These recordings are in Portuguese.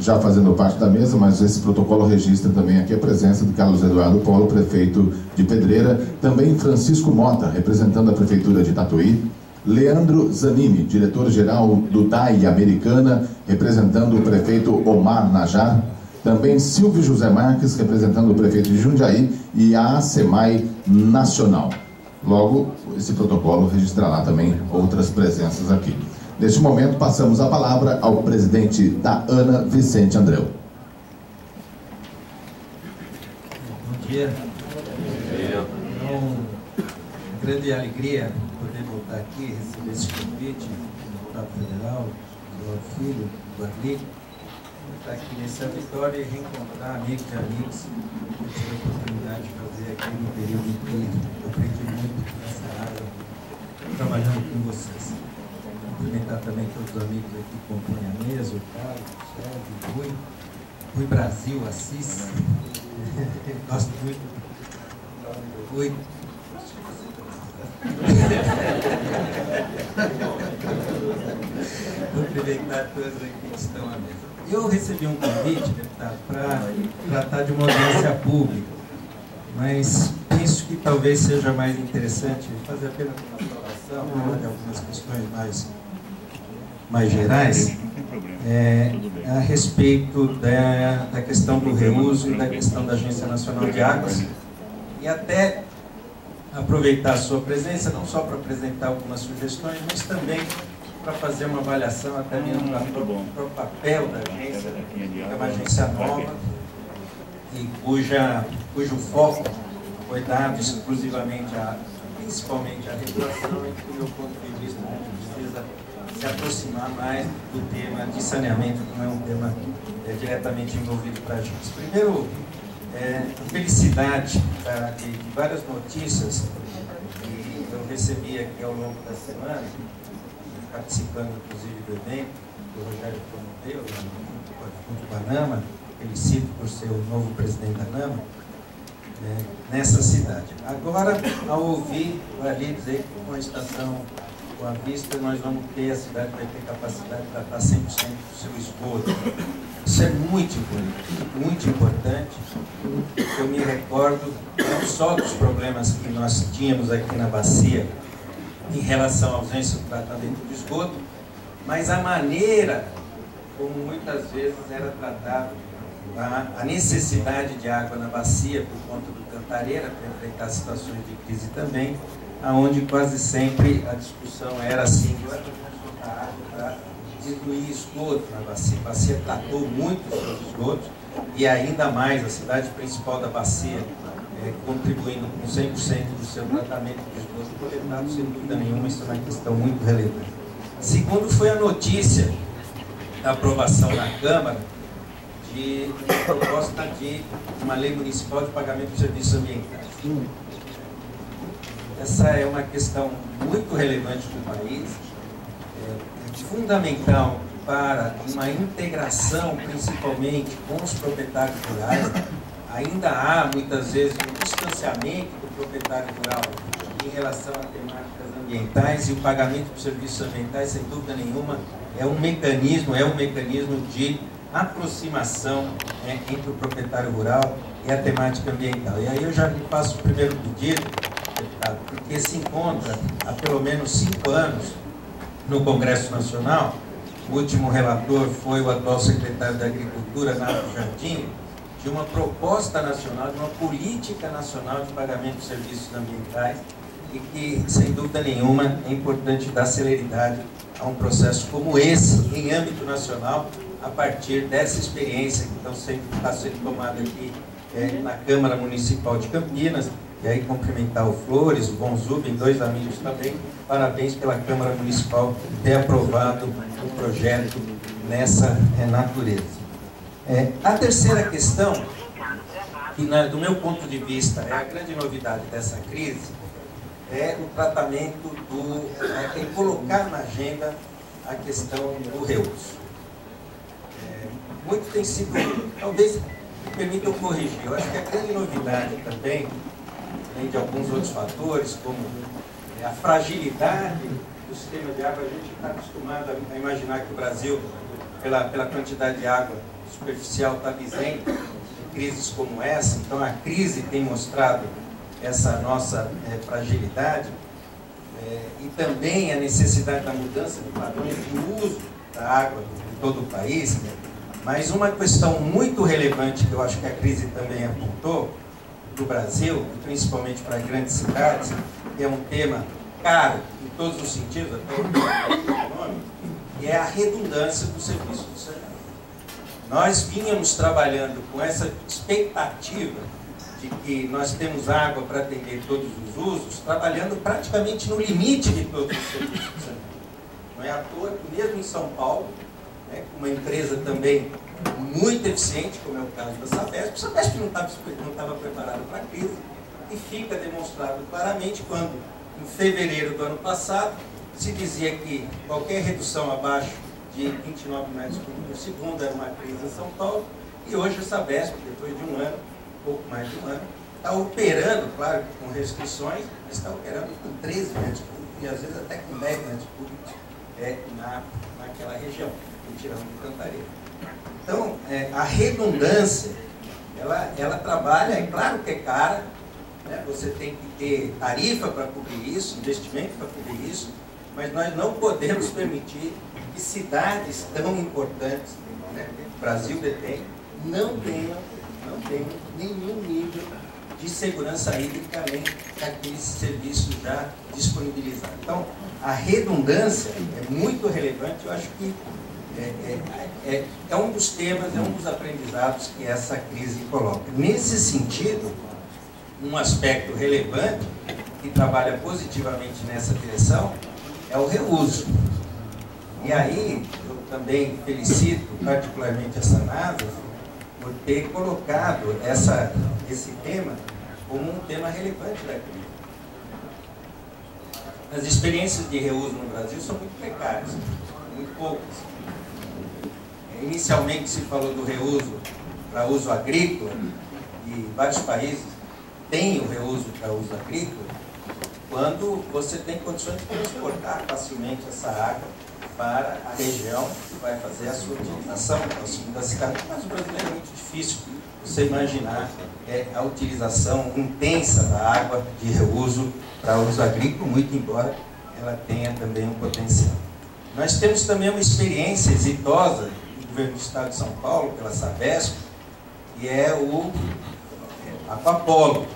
já fazendo parte da mesa, mas esse protocolo registra também aqui a presença de Carlos Eduardo Polo, prefeito de Pedreira, também Francisco Mota, representando a prefeitura de Tatuí, Leandro Zanini, diretor-geral do DAI Americana, representando o prefeito Omar Najar, também Silvio José Marques, representando o prefeito de Jundiaí, e a ASEMAI Nacional. Logo, esse protocolo registrará também outras presenças aqui. Neste momento, passamos a palavra ao presidente da ANA, Vicente Andreu. Bom dia. É uma grande alegria poder voltar aqui, receber esse convite do deputado federal, do filho, do Arli, estar aqui nesse auditório e reencontrar amigos e amigas que eu tive a oportunidade de fazer aqui no período em que eu aprendi muito nessa área, trabalhando com vocês. Cumprimentar também todos os amigos aqui que compõem a mesa, o Carlos, o Sérgio, o Rui Brasil, Assis. Gosto muito do Rui. Cumprimentar todos aqui que estão à mesa. Eu recebi um convite, deputado, para tratar de uma audiência pública, mas penso que talvez seja mais interessante fazer apenas uma observação, falar de algumas questões mais gerais, a respeito da questão do reuso e da questão da Agência Nacional de Águas, e até aproveitar a sua presença, não só para apresentar algumas sugestões, mas também para fazer uma avaliação até mesmo para o papel da agência, que é uma agência nova e cujo foco foi dado exclusivamente principalmente à regulação, e que, do meu ponto de vista, a gente precisa se aproximar mais do tema de saneamento, que não é um tema diretamente envolvido para a gente. Primeiro, felicidade de várias notícias que eu recebi aqui ao longo da semana, participando inclusive do evento que o Rogério promoveu, junto com a NAMA, felicito por ser o novo presidente da NAMA, nessa cidade. Agora, ao ouvir ali dizer que com a estação com a vista, nós vamos ter, a cidade vai ter capacidade de tratar 100% do seu esgoto. Isso é muito importante. Eu me recordo não só dos problemas que nós tínhamos aqui na bacia em relação à ausência do tratamento do esgoto, mas a maneira como muitas vezes era tratado a necessidade de água na bacia por conta do Cantareira, para enfrentar situações de crise também, aonde quase sempre a discussão era assim: agora vamos botar água para diluir esgoto na bacia. A bacia tratou muito os seus esgotos, e ainda mais a cidade principal da bacia, contribuindo com 100% do seu tratamento de esgoto coletado, sem dúvida nenhuma. Isso é uma questão muito relevante. Segundo, foi a notícia da aprovação na Câmara de proposta de uma lei municipal de pagamento de serviços ambientais. Essa é uma questão muito relevante para o país, fundamental para uma integração, principalmente com os proprietários rurais. Ainda há, muitas vezes, um distanciamento do proprietário rural em relação a temáticas ambientais, e o pagamento de serviços ambientais, sem dúvida nenhuma, é um mecanismo de aproximação entre o proprietário rural e a temática ambiental. E aí eu já me faço o primeiro pedido, deputado, porque se encontra há pelo menos 5 anos no Congresso Nacional. O último relator foi o atual secretário da Agricultura, Nato Jardim, de uma proposta nacional, de uma política nacional de pagamento de serviços ambientais, e que, sem dúvida nenhuma, é importante dar celeridade a um processo como esse, em âmbito nacional, a partir dessa experiência que está sendo tomada aqui na Câmara Municipal de Campinas. E aí cumprimentar o Flores, o Bonzubin, 2 amigos também. Parabéns pela Câmara Municipal ter aprovado um projeto nessa natureza. A terceira questão, que do meu ponto de vista é a grande novidade dessa crise, é o tratamento é colocar na agenda a questão do reuso. Muito tem sido, talvez me permitam corrigir, eu acho que a grande novidade também, além de alguns outros fatores, como a fragilidade do sistema de água. A gente está acostumado a imaginar que o Brasil pela quantidade de água superficial está dizendo, em crises como essa. Então a crise tem mostrado essa nossa fragilidade e também a necessidade da mudança de padrões de uso da água em todo o país. Mas uma questão muito relevante que eu acho que a crise também apontou para o Brasil, e principalmente para as grandes cidades, que é um tema caro em todos os sentidos, até o econômico, e é a redundância do serviço de saneamento. Nós vínhamos trabalhando com essa expectativa de que nós temos água para atender todos os usos, trabalhando praticamente no limite de todos os serviços de saneamento. Não é à toa que mesmo em São Paulo, uma empresa também muito eficiente, como é o caso da Sabesp, a Sabesp não estava preparada para a crise, e fica demonstrado claramente quando, em fevereiro do ano passado, se dizia que qualquer redução abaixo de 29 metros cúbicos por segundo era uma crise em São Paulo, e hoje a Sabesp, depois de um ano, pouco mais de um ano, está operando, claro, com restrições, mas está operando com 13 metros cúbicos, e às vezes até com 10 metros cúbicos naquela região, tirando do Cantareira. Então, a redundância, ela trabalha, é claro que é cara, né? Você tem que ter tarifa para cobrir isso, investimento para cobrir isso, mas nós não podemos permitir que cidades tão importantes, né, que o Brasil detém, não tenham nenhum nível de segurança hídrica além daqueles serviços já disponibilizados. Então, a redundância é muito relevante, eu acho que é um dos temas, é um dos aprendizados que essa crise coloca. Nesse sentido, um aspecto relevante que trabalha positivamente nessa direção é o reuso. E aí, eu também felicito particularmente a Sanasa por ter colocado esse tema como um tema relevante da crise. As experiências de reuso no Brasil são muito precárias, muito poucas. Inicialmente se falou do reuso para uso agrícola, e vários países têm o reuso para uso agrícola, quando você tem condições de transportar facilmente essa água para a região que vai fazer a sua utilização, próximo da cidade. Mas o brasileiro é muito difícil você imaginar a utilização intensa da água de reuso para uso agrícola, muito embora ela tenha também um potencial. Nós temos também uma experiência exitosa do governo do Estado de São Paulo, pela Sabesp, que é o Aquapolo.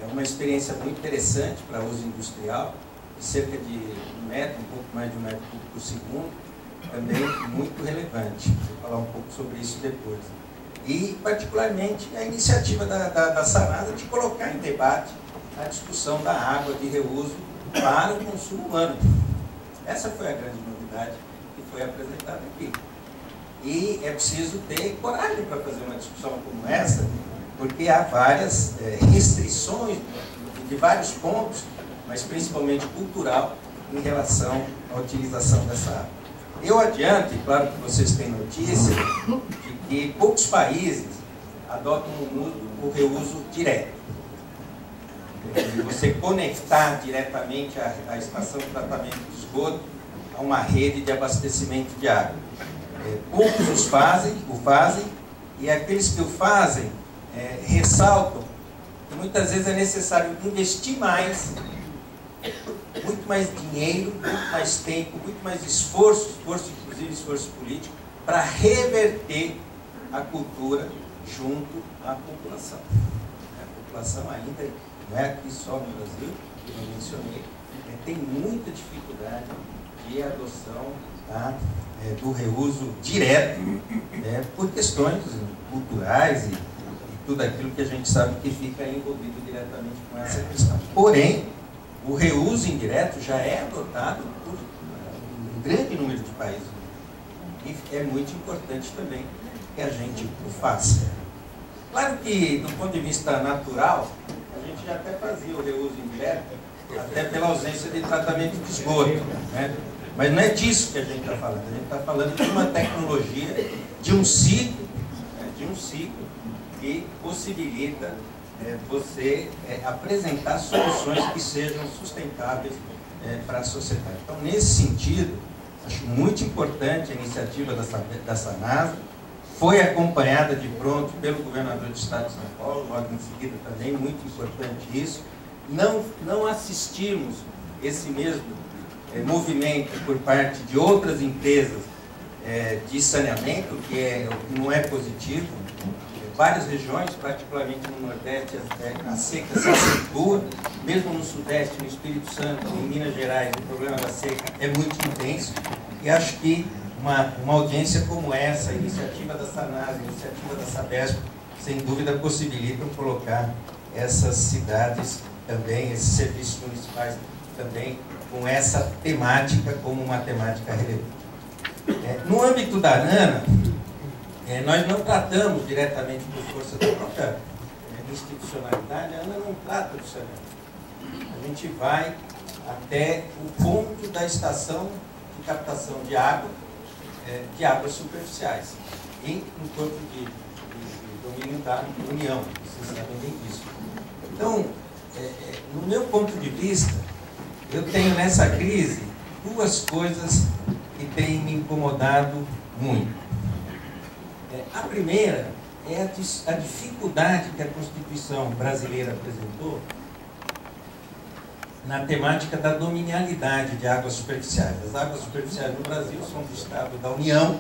É uma experiência muito interessante para uso industrial, de cerca de 1 metro, um pouco mais de 1 metro cúbico por segundo, também muito relevante. Vou falar um pouco sobre isso depois. E, particularmente, a iniciativa da Sanasa de colocar em debate a discussão da água de reuso para o consumo humano. Essa foi a grande novidade que foi apresentada aqui. E é preciso ter coragem para fazer uma discussão como essa, porque há várias restrições de vários pontos, mas principalmente cultural, em relação à utilização dessa água. Eu adianto, e claro que vocês têm notícia, de que poucos países adotam o reuso direto. E você conectar diretamente a estação de tratamento de esgoto a uma rede de abastecimento de água. Poucos o fazem, e aqueles que o fazem ressaltam que muitas vezes é necessário investir mais, muito mais dinheiro, muito mais tempo, muito mais esforço, inclusive esforço político, para reverter a cultura junto à população. A população ainda, não é aqui só no Brasil, que eu mencionei, tem muita dificuldade de adoção do reuso direto, por questões culturais e tudo aquilo que a gente sabe que fica envolvido diretamente com essa questão. Porém, o reuso indireto já é adotado por um grande número de países. E é muito importante também que a gente o faça. Claro que, do ponto de vista natural, a gente já até fazia o reuso indireto, até pela ausência de tratamento de esgoto, né? Mas não é disso que a gente está falando. A gente está falando de uma tecnologia, de um ciclo, que possibilita você apresentar soluções que sejam sustentáveis para a sociedade. Então, nesse sentido, Acho muito importante a iniciativa da SANASA, foi acompanhada de pronto pelo governador do estado de São Paulo, logo em seguida também, muito importante isso. Não assistimos esse mesmo movimento por parte de outras empresas de saneamento, que não é positivo. Várias regiões, particularmente no Nordeste, a seca se acentua, mesmo no Sudeste, no Espírito Santo, em Minas Gerais, o problema da seca é muito intenso, e acho que uma audiência como essa, a iniciativa da SANASA, a iniciativa da Sabesp, sem dúvida possibilitam colocar essas cidades também, esses serviços municipais também, com essa temática como uma temática relevante. No âmbito da ANANA, nós não tratamos diretamente por força da própria institucionalidade, a ANANA não trata do saneamento. A gente vai até o ponto da estação de captação de águas superficiais, em entorno de domínio da União, vocês sabem bem disso. Então, no meu ponto de vista, eu tenho nessa crise duas coisas que têm me incomodado muito. A primeira é a dificuldade que a Constituição brasileira apresentou na temática da dominialidade de águas superficiais. As águas superficiais no Brasil são do Estado da União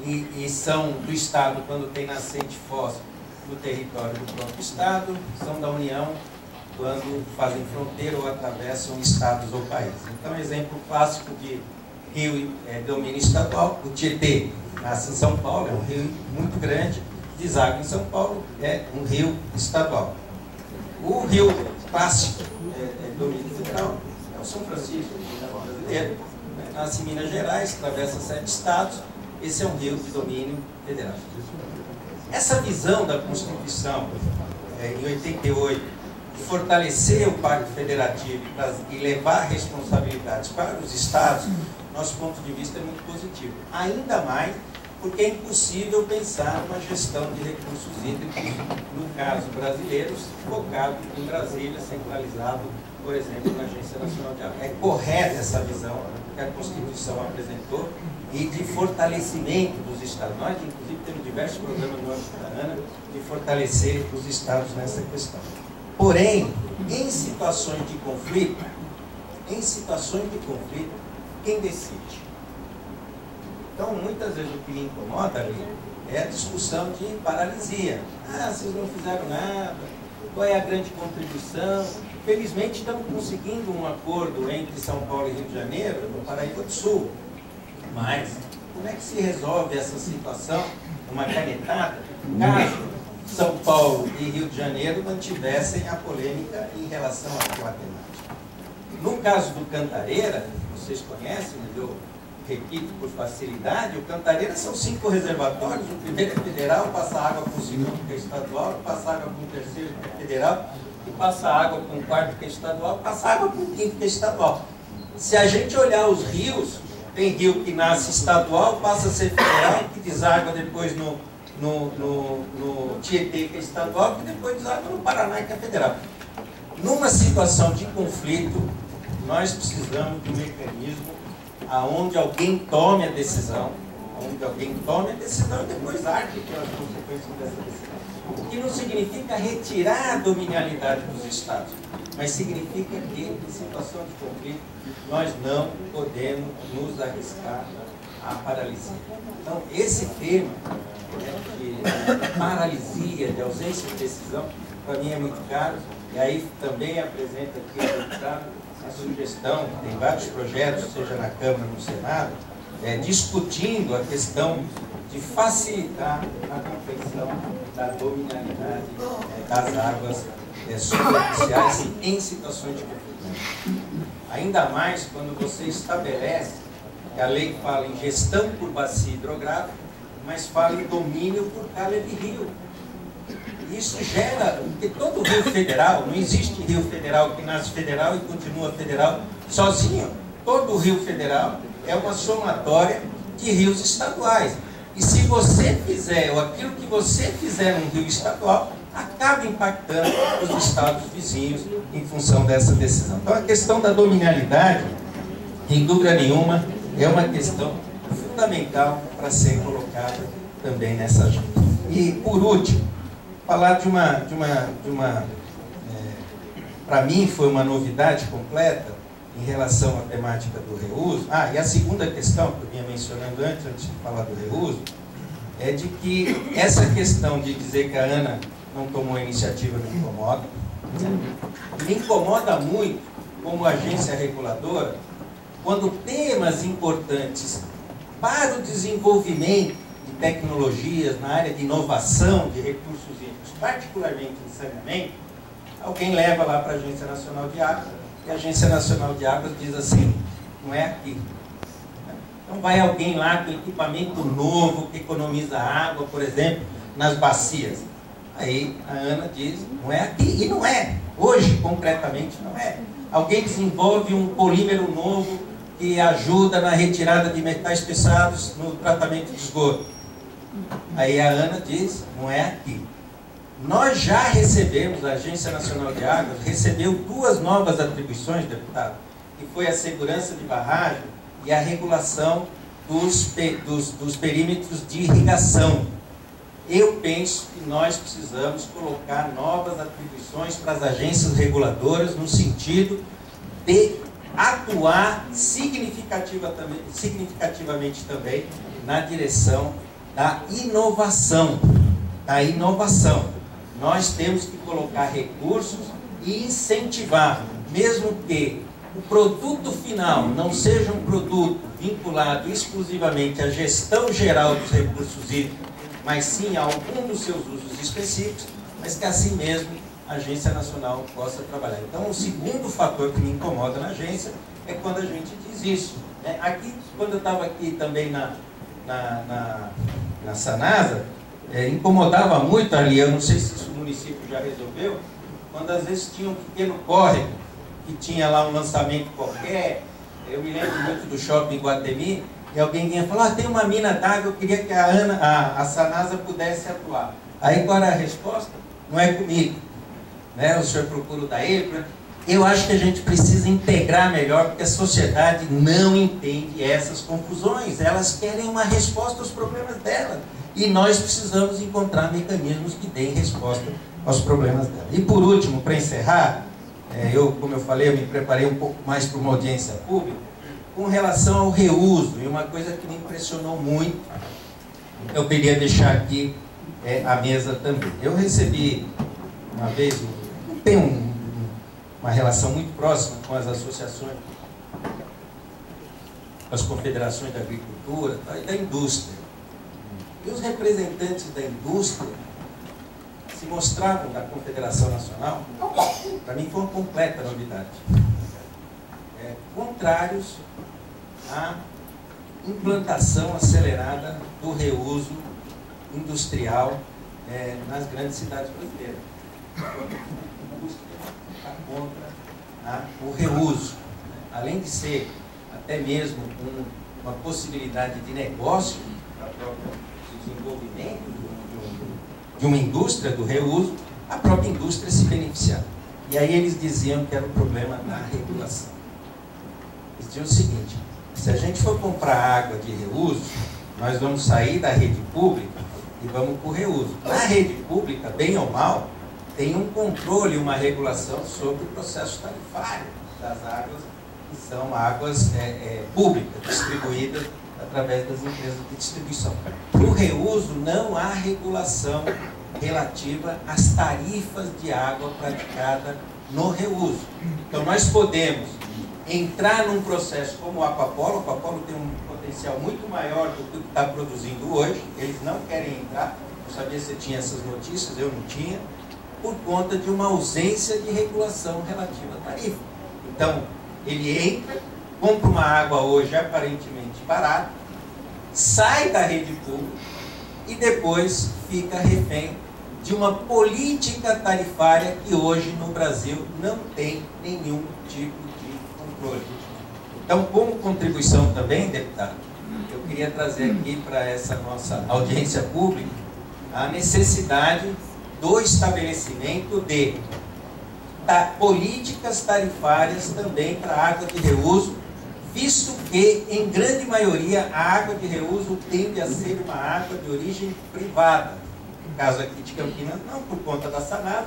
e são do Estado quando tem nascente fóssil no território do próprio Estado, são da União quando fazem fronteira ou atravessam estados ou países. Então, exemplo clássico de rio domínio estadual, o Tietê nasce em São Paulo, é um rio muito grande, deságua em São Paulo, é um rio estadual. O rio clássico, domínio federal, é o São Francisco, brasileiro, nasce em Minas Gerais, atravessa 7 estados, esse é um rio de domínio federal. Essa visão da Constituição, em 88, de fortalecer o Pacto Federativo e levar responsabilidades para os estados, nosso ponto de vista é muito positivo. Ainda mais porque é impossível pensar uma gestão de recursos hídricos, no caso brasileiros, focado em Brasília, centralizado, por exemplo, na Agência Nacional de Água. É correta essa visão que a Constituição apresentou e de fortalecimento dos estados. Nós, inclusive, temos diversos programas no âmbito da ANANA de fortalecer os estados nessa questão. Porém, em situações de conflito, quem decide? Então, muitas vezes o que me incomoda ali é a discussão de paralisia. Ah, vocês não fizeram nada, qual é a grande contribuição? Felizmente estamos conseguindo um acordo entre São Paulo e Rio de Janeiro, no Paraíba do Sul. Mas, como é que se resolve essa situação, uma canetada, caso São Paulo e Rio de Janeiro mantivessem a polêmica em relação à temática? No caso do Cantareira, vocês conhecem, mas eu repito por facilidade, o Cantareira são 5 reservatórios, o primeiro é federal, passa água para o segundo que é estadual, passa água para o terceiro que é federal, e passa água para o quarto que é estadual, passa água para o quinto que é estadual. Se a gente olhar os rios, tem rio que nasce estadual, passa a ser federal, que deságua depois no Tietê, que é estadual, que depois deságua no Paraná, que é federal. Numa situação de conflito, nós precisamos de um mecanismo aonde alguém tome a decisão, e depois arque pelas consequências dessa decisão. O que não significa retirar a dominialidade dos estados, mas significa que, em situação de conflito, nós não podemos nos arriscar à paralisia. Então, esse tema de paralisia, de ausência de decisão, para mim é muito caro, e aí também apresenta aqui o deputado a sugestão, tem vários projetos, seja na Câmara ou no Senado, discutindo a questão de facilitar a compreensão da dominialidade das águas superficiais em situações de conflito. Ainda mais quando você estabelece que a lei fala em gestão por bacia hidrográfica, mas fala em domínio por calha de rio. Isso gera, porque todo rio federal, não existe rio federal que nasce federal e continua federal sozinho. Todo rio federal é uma somatória de rios estaduais. E se você fizer, ou aquilo que você fizer num rio estadual, acaba impactando os estados vizinhos em função dessa decisão. Então, a questão da dominialidade Sem dúvida nenhuma, é uma questão fundamental para ser colocada também nessa agenda. E, por último, falar para mim foi uma novidade completa em relação à temática do reuso. E a segunda questão que eu vinha mencionando antes de falar do reuso, é de que essa questão de dizer que a ANA não tomou a iniciativa me incomoda. Me incomoda muito, como agência reguladora, quando temas importantes para o desenvolvimento de tecnologias na área de inovação de recursos hídricos, particularmente em saneamento, alguém leva lá para a Agência Nacional de Águas, e a Agência Nacional de Águas diz assim, não é aqui. Então vai alguém lá com equipamento novo que economiza água, por exemplo, nas bacias. Aí a ANA diz, não é aqui, e não é. Hoje, concretamente, não é. Alguém desenvolve um polímero novo que ajuda na retirada de metais pesados no tratamento de esgoto. Aí a ANA diz, não é aqui. Nós já recebemos, a Agência Nacional de Águas recebeu 2 novas atribuições, deputado, que foi a segurança de barragem e a regulação dos perímetros de irrigação. Eu penso que nós precisamos colocar novas atribuições para as agências reguladoras no sentido de atuar significativamente também na direção da inovação. Nós temos que colocar recursos e incentivar, mesmo que o produto final não seja um produto vinculado exclusivamente à gestão geral dos recursos hídricos, mas sim a algum dos seus usos específicos, mas que assim mesmo a Agência Nacional possa trabalhar. Então, o segundo fator que me incomoda na agência é quando a gente diz isso. Aqui, quando eu estava aqui também na Sanasa, incomodava muito ali, eu não sei se o município já resolveu, quando às vezes tinha um pequeno córrego, que tinha lá um lançamento qualquer, eu me lembro muito do shopping Guatemi, e alguém vinha falar, tem uma mina d'água, eu queria que a Sanasa pudesse atuar. Aí qual era a resposta? Não é comigo. O senhor procura o da ele. Eu acho que a gente precisa integrar melhor, porque a sociedade não entende essas confusões. Elas querem uma resposta aos problemas delas. E nós precisamos encontrar mecanismos que deem resposta aos problemas delas. E por último, para encerrar, como eu falei, eu me preparei um pouco mais para uma audiência pública, com relação ao reuso, e uma coisa que me impressionou muito, eu queria deixar aqui a mesa também. Eu recebi uma vez, tenho uma relação muito próxima com as associações, as confederações da agricultura e da indústria. E os representantes da indústria se mostravam da Confederação Nacional, para mim foi uma completa novidade, contrários à implantação acelerada do reuso industrial nas grandes cidades brasileiras. A indústria está contra o reuso, além de ser até mesmo uma possibilidade de negócio para o próprio desenvolvimento de uma indústria do reuso, a própria indústria se beneficiar. E aí eles diziam que era o problema da regulação. Eles diziam o seguinte, se a gente for comprar água de reuso, nós vamos sair da rede pública e vamos para o reuso. Na rede pública, bem ou mal, tem um controle, uma regulação sobre o processo tarifário das águas, que são águas públicas, distribuídas através das empresas de distribuição. Para o reuso, não há regulação relativa às tarifas de água praticada no reuso. Então, nós podemos entrar num processo como o Aquapolo. O Aquapolo tem um potencial muito maior do que está produzindo hoje. Eles não querem entrar. Eu sabia se tinha essas notícias, eu não tinha, por conta de uma ausência de regulação relativa à tarifa. Então, ele entra, compra uma água hoje aparentemente barata, sai da rede pública e depois fica refém de uma política tarifária que hoje no Brasil não tem nenhum tipo de controle. Então, como contribuição também, deputado, eu queria trazer aqui para essa nossa audiência pública a necessidade do estabelecimento de políticas tarifárias também para a água de reuso, visto que, em grande maioria, a água de reuso tende a ser uma água de origem privada. No caso aqui de Campinas, não por conta da Sanasa,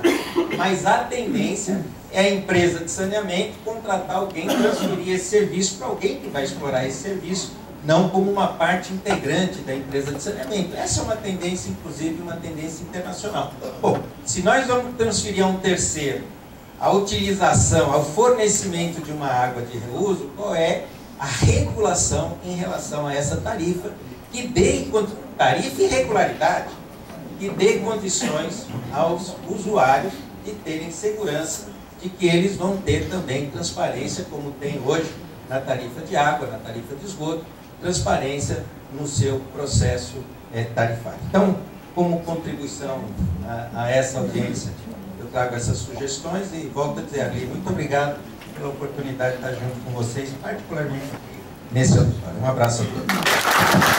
mas a tendência é a empresa de saneamento contratar alguém, transferir esse serviço para alguém que vai explorar esse serviço, não como uma parte integrante da empresa de saneamento. Essa é uma tendência, inclusive, uma tendência internacional. Bom, se nós vamos transferir a um terceiro a utilização, ao fornecimento de uma água de reuso, qual é a regulação em relação a essa tarifa, que dê, tarifa e regularidade, que dê condições aos usuários de terem segurança de que eles vão ter também transparência, como tem hoje na tarifa de água, na tarifa de esgoto, transparência no seu processo tarifário. Então, como contribuição a essa audiência, eu trago essas sugestões e volto a dizer, Arli, muito obrigado pela oportunidade de estar junto com vocês, particularmente nesse auditório. Um abraço a todos.